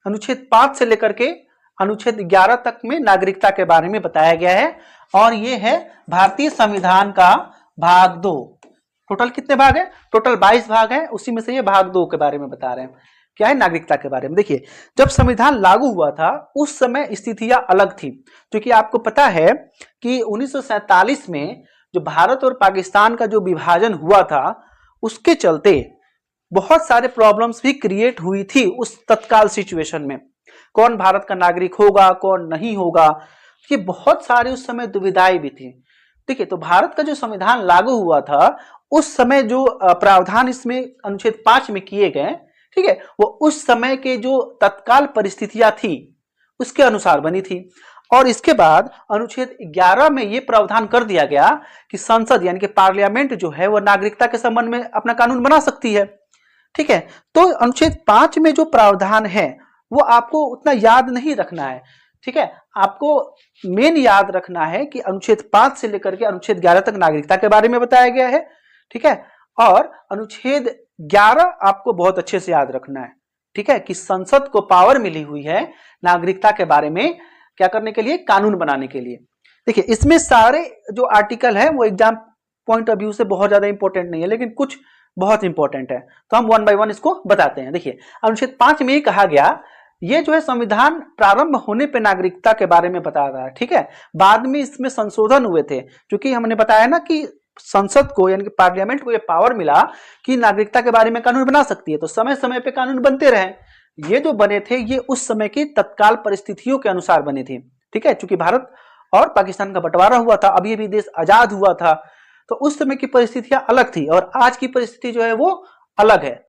अनुच्छेद 5 से लेकर के अनुच्छेद 11 तक में नागरिकता के बारे में बताया गया है। और ये है भारतीय संविधान का भाग 2। टोटल कितने भाग है? टोटल 22 भाग है, उसी में से ये भाग 2 के बारे में बता रहे हैं। क्या है? नागरिकता के बारे में। देखिए, जब संविधान लागू हुआ था उस समय स्थितियां अलग थी, क्योंकि आपको पता है कि 1947 में जो भारत और पाकिस्तान का जो विभाजन हुआ था उसके चलते बहुत सारे प्रॉब्लम्स भी क्रिएट हुई थी उस तत्काल सिचुएशन में। कौन भारत का नागरिक होगा, कौन नहीं होगा, ये बहुत सारी उस समय दुविधाएं भी थी। ठीक है, तो भारत का जो संविधान लागू हुआ था उस समय जो प्रावधान इसमें अनुच्छेद 5 में किए गए, ठीक है, वो उस समय के जो तत्काल परिस्थितियां थी उसके अनुसार बनी थी। और इसके बाद अनुच्छेद 11 में यह प्रावधान कर दिया गया कि संसद यानी कि पार्लियामेंट जो है वह नागरिकता के संबंध में अपना कानून बना सकती है। ठीक है, तो अनुच्छेद 5 में जो प्रावधान है वो आपको उतना याद नहीं रखना है। ठीक है, आपको मेन याद रखना है कि अनुच्छेद 5 से लेकर के अनुच्छेद 11 तक नागरिकता के बारे में बताया गया है। ठीक है, और अनुच्छेद 11 आपको बहुत अच्छे से याद रखना है। ठीक है, कि संसद को पावर मिली हुई है नागरिकता के बारे में क्या करने के लिए? कानून बनाने के लिए। देखिए, इसमें सारे जो आर्टिकल है वो एग्जाम पॉइंट ऑफ व्यू से बहुत ज्यादा इंपॉर्टेंट नहीं है, लेकिन कुछ बहुत इंपॉर्टेंट है, तो हम वन बाय वन इसको बताते हैं। देखिए, अनुच्छेद 5 में ये कहा गया, ये जो है संविधान प्रारंभ होने पे नागरिकता के बारे में बता रहा है। ठीक है, बाद में इसमें संशोधन हुए थे, क्योंकि हमने बताया ना कि संसद को यानी कि पार्लियामेंट को ये पावर मिला कि नागरिकता के बारे में कानून बना सकती है, तो समय समय पे कानून बनते रहे। ये जो बने थे ये उस समय की तत्काल परिस्थितियों के अनुसार बने थे। ठीक है, क्योंकि भारत और पाकिस्तान का बंटवारा हुआ था, अभी अभी देश आजाद हुआ था, तो उस समय की परिस्थितियां अलग थी और आज की परिस्थिति जो है वो अलग है।